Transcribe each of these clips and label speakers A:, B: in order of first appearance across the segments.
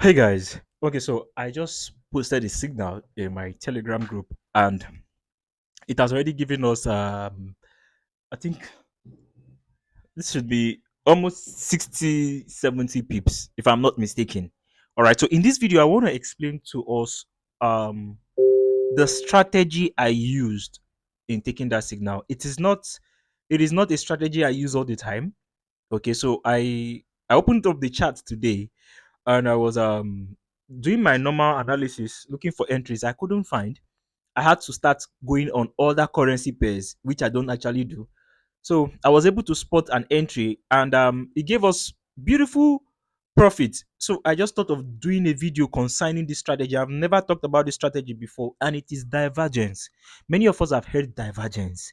A: Hey guys. Okay, so I just posted a signal in my Telegram group and it has already given us I think this should be almost 60, 70 pips if I'm not mistaken. All right. So in this video I want to explain to us the strategy I used in taking that signal. It is not a strategy I use all the time. Okay, so I opened up the chat today and I was doing my normal analysis, looking for entries I couldn't find. I had to start going on other currency pairs, which I don't actually do. So I was able to spot an entry, and it gave us beautiful profit. So I just thought of doing a video concerning this strategy. I've never talked about this strategy before, and it is divergence. Many of us have heard divergence.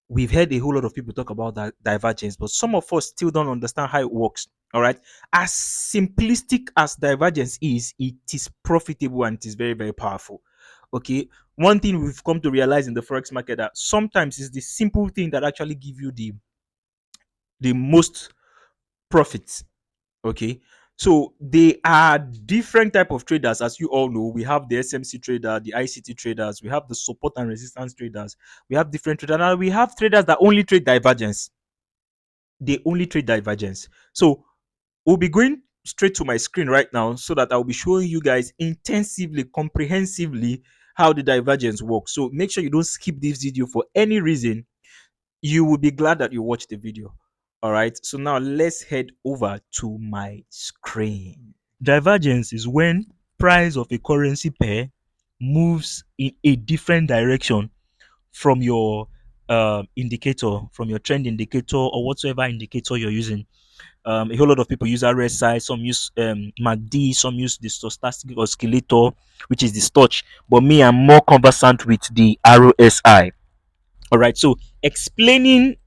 A: We've heard a whole lot of people talk about that divergence, but some of us still don't understand how it works. All right. As simplistic as divergence is, it is profitable and it is very, very powerful. Okay. One thing we've come to realize in the forex market that sometimes is the simple thing that actually give you the most profits. Okay. So they are different type of traders, as you all know. We have the SMC trader, the ICT traders, we have the support and resistance traders, we have different traders, and we have traders that only trade divergence. They only trade divergence. So we'll be going straight to my screen right now so that I'll be showing you guys intensively, comprehensively how the divergence works. So make sure you don't skip this video for any reason. You will be glad that you watched the video. All right. So now let's head over to my screen. Divergence is when price of a currency pair moves in a different direction from your indicator, from your trend indicator or whatsoever indicator you're using. A whole lot of people use RSI, some use MACD, some use the stochastic oscillator, which is the stoch. But me, I'm more conversant with the RSI. All right. So explaining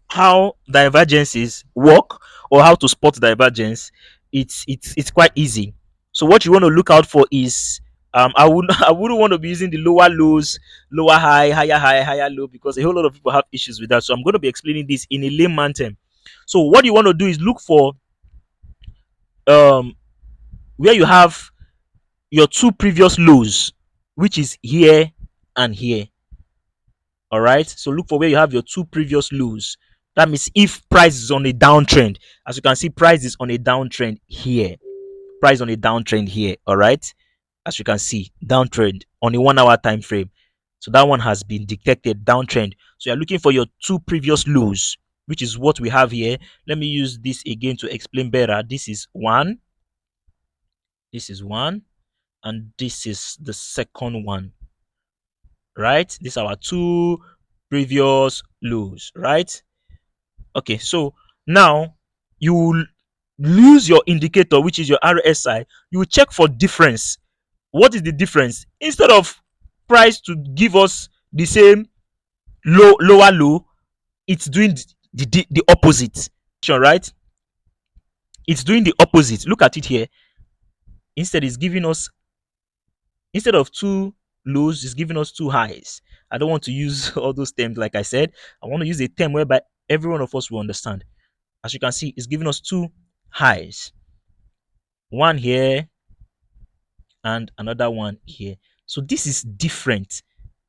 A: how divergences work or how to spot divergence, it's quite easy. So what you want to look out for is I wouldn't want to be using the lower lows, lower high, higher low, because a whole lot of people have issues with that. So I'm going to be explaining this in a layman term. So what you want to do is look for um where you have your two previous lows, which is here and here. All right. So look for where you have your two previous lows. That means if price is on a downtrend, as you can see, price is on a downtrend here. Price on a downtrend here. All right. As you can see, downtrend on a 1 hour time frame. So that one has been detected downtrend. So you're looking for your two previous lows, which is what we have here. Let me use this again to explain better. This is one. This is one. And this is the second one. Right. These are our two previous lows. Right. Okay, so now you will lose your indicator, which is your RSI. You will check for difference. What is the difference? Instead of price to give us the same lower low, it's doing the opposite. Right? It's doing the opposite. Look at it here. Instead, it's giving us, instead of two lows, it's giving us two highs. I don't want to use all those terms like I said. I want to use a term whereby every one of us will understand. As you can see, it's giving us two highs, one here and another one here. So this is different.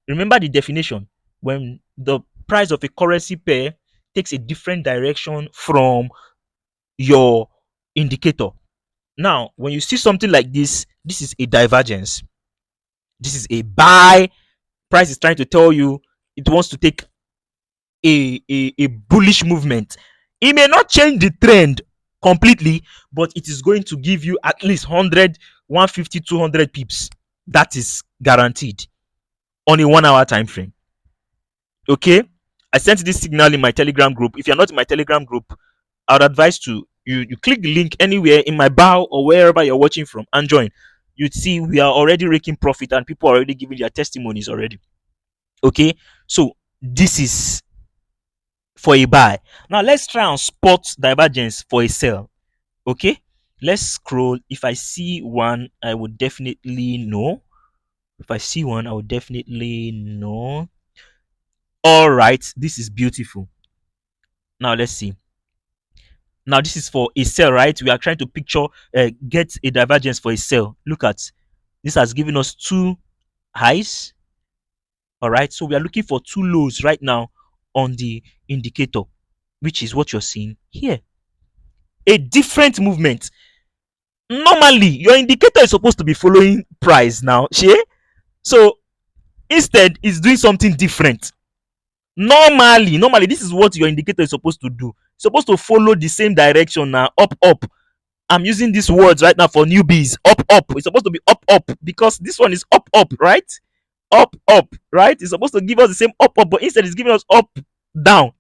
A: Remember the definition. When the price of a currency pair takes a different direction from your indicator. Now, when you see something like this is a divergence. This is a buy. Price is trying to tell you it wants to take a bullish movement. It may not change the trend completely, but it is going to give you at least 100, 150, 200 pips. That is guaranteed on a 1 hour time frame. Okay. I sent this signal in my Telegram group. If you're not in my Telegram group, I would advise to you click the link anywhere in my bio or wherever you're watching from and join. You'd see we are already raking profit and people are already giving their testimonies already. Okay. So this is for a buy. Now let's try and spot divergence for a sell. Okay, let's scroll. If I see one, I would definitely know. If I see one, I would definitely know. All right, this is beautiful. Now let's see. Now this is for a sell, right? We are trying to picture get a divergence for a sell. Look at this, has given us two highs. All right, so we are looking for two lows right now on the indicator, which is what you're seeing here. A different movement. Normally your indicator is supposed to be following price now, shey. So instead it's doing something different. Normally this is what your indicator is supposed to do. It's supposed to follow the same direction now, up up. I'm using these words right now for newbies. Up up, it's supposed to be up up because this one is up up, right? Up up, right? It's supposed to give us the same up up, but instead it's giving us up down.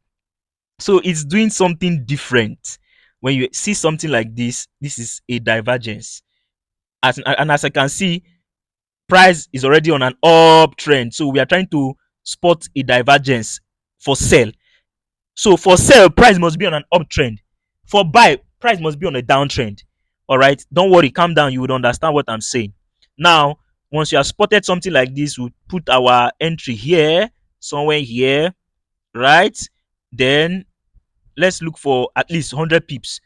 A: So it's doing something different. When you see something like this is a divergence. And as I can see, price is already on an uptrend. So we are trying to spot a divergence for sell. So for sell, price must be on an uptrend. For buy, price must be on a downtrend. All right, don't worry, calm down. You would understand what I'm saying. Now, once you have spotted something like this, we put our entry here, somewhere here, right? Then let's look for at least 100 pips.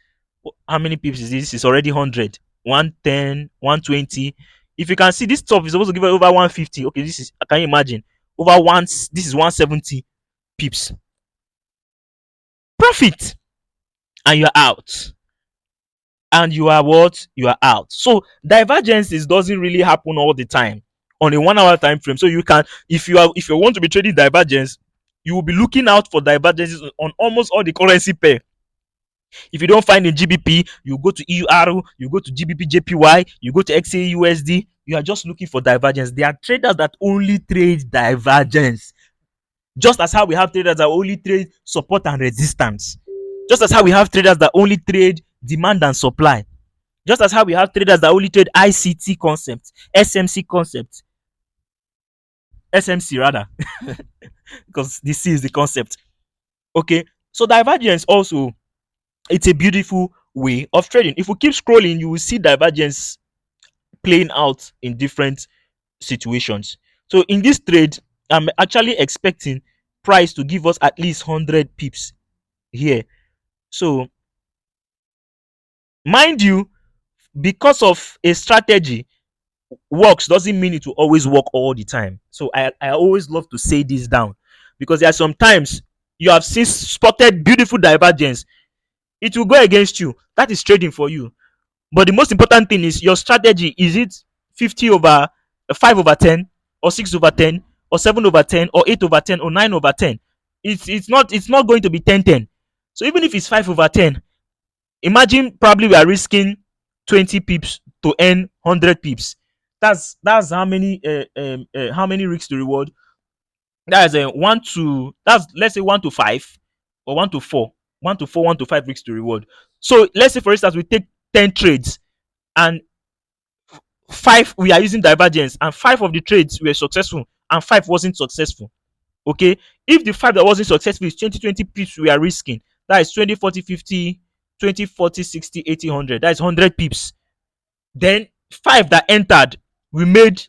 A: How many pips is this? It's already 100. 110, 120. If you can see, this top is supposed to give it over 150. Okay, this is, can you imagine? Over one, this is 170 pips. Profit. And you're out. And you are what? You are out. So divergences doesn't really happen all the time on a 1 hour time frame. So you can, if you want to be trading divergence, you will be looking out for divergences on almost all the currency pair. If you don't find in GBP, you go to EUR, you go to GBP JPY, you go to XAUSD. You are just looking for divergence. There are traders that only trade divergence. Just as how we have traders that only trade support and resistance. Just as how we have traders that only trade demand and supply. Just as how we have traders that only trade ICT concepts, SMC concepts, SMC rather, because this is the concept. Okay, so divergence also, it's a beautiful way of trading. If we keep scrolling, you will see divergence playing out in different situations. So in this trade, I'm actually expecting price to give us at least 100 pips here. So mind you, because of a strategy works doesn't mean it will always work all the time. So I always love to say this down, because there are sometimes you have seen spotted beautiful divergence, it will go against you. That is trading for you. But the most important thing is your strategy. Is it 50 over 5 over 10 or 6 over 10 or 7 over 10 or 8 over 10 or 9 over 10? It's not going to be 10-10. So even if it's 5 over 10, imagine probably we are risking 20 pips to earn 100 pips. That's how many risks to reward. That's a 1 to, that's, let's say 1 to 5 or 1 to 4. 1 to 4, 1 to 5 risks to reward. So let's say for instance we take 10 trades, and 5 we are using divergence, and 5 of the trades were successful and 5 wasn't successful. Okay, if the 5 that wasn't successful is 20 pips we are risking, that is 20 40 50, 20 40 60 80 100, that is 100 pips. Then 5 that entered, we made,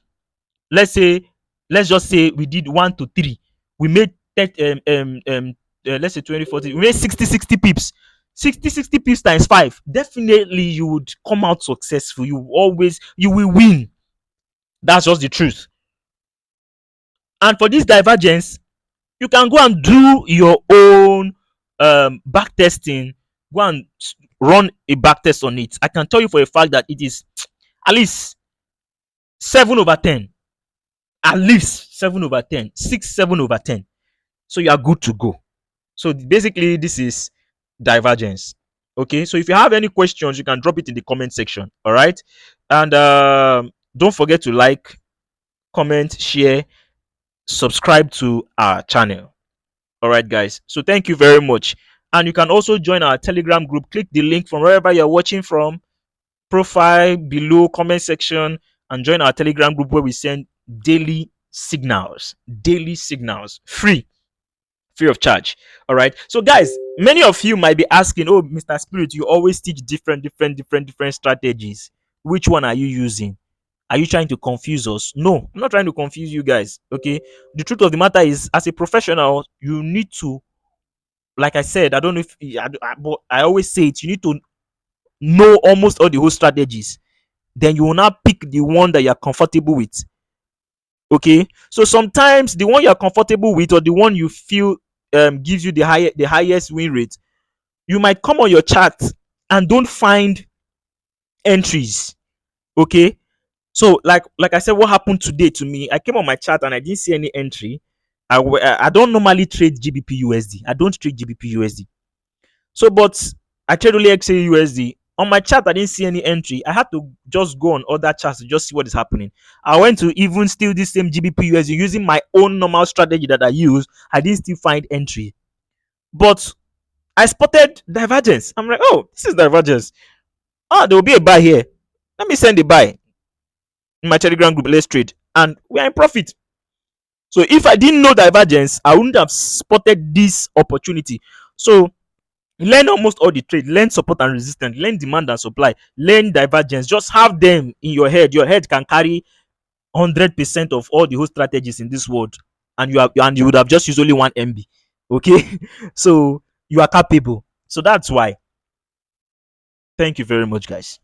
A: let's say, let's just say we did 1 to 3, we made 30, let's say 20 40, we made 60 pips. 60 pips times 5, definitely you would come out successful. You will win. That's just the truth. And for this divergence, you can go and do your own back testing. Go and run a back test on it. I can tell you for a fact that it is at least 7 over 10. At least 7 over 10. 6, 7 over 10. So you are good to go. So basically, this is divergence. Okay, so if you have any questions, you can drop it in the comment section. All right, and don't forget to like, comment, share, subscribe to our channel. All right, guys, so thank you very much. And you can also join our Telegram group. Click the link from wherever you're watching from, profile below, comment section, and join our Telegram group where we send daily signals, free of charge. All right, so guys, many of you might be asking, oh, Mr. Spirit, you always teach different strategies. Which one are you using? Are you trying to confuse us? No, I'm not trying to confuse you guys. Okay, the truth of the matter is, as a professional, you need to like I said, I don't know if but I always say it. You need to know almost all the whole strategies. Then you will not pick the one that you're comfortable with. Okay, so sometimes the one you're comfortable with or the one you feel gives you the highest win rate, you might come on your chart and don't find entries. Okay, so like I said, what happened today to me? I came on my chart and I didn't see any entry. I don't normally trade GBP USD. I don't trade GBP USD. So, but I trade only XA USD. On my chart, I didn't see any entry. I had to just go on other charts to just see what is happening. I went to even still this same GBP USD using my own normal strategy that I use. I didn't still find entry. But I spotted divergence. I'm like, oh, this is divergence. Oh, there will be a buy here. Let me send a buy in my Telegram group. Let's trade. And we are in profit. So if I didn't know divergence, I wouldn't have spotted this opportunity. So learn almost all the trade, learn support and resistance, learn demand and supply, learn divergence. Just have them in your head. Your head can carry 100% of all the whole strategies in this world, and you would have just used only 1 MB. Okay, so you are capable. So that's why. Thank you very much, guys.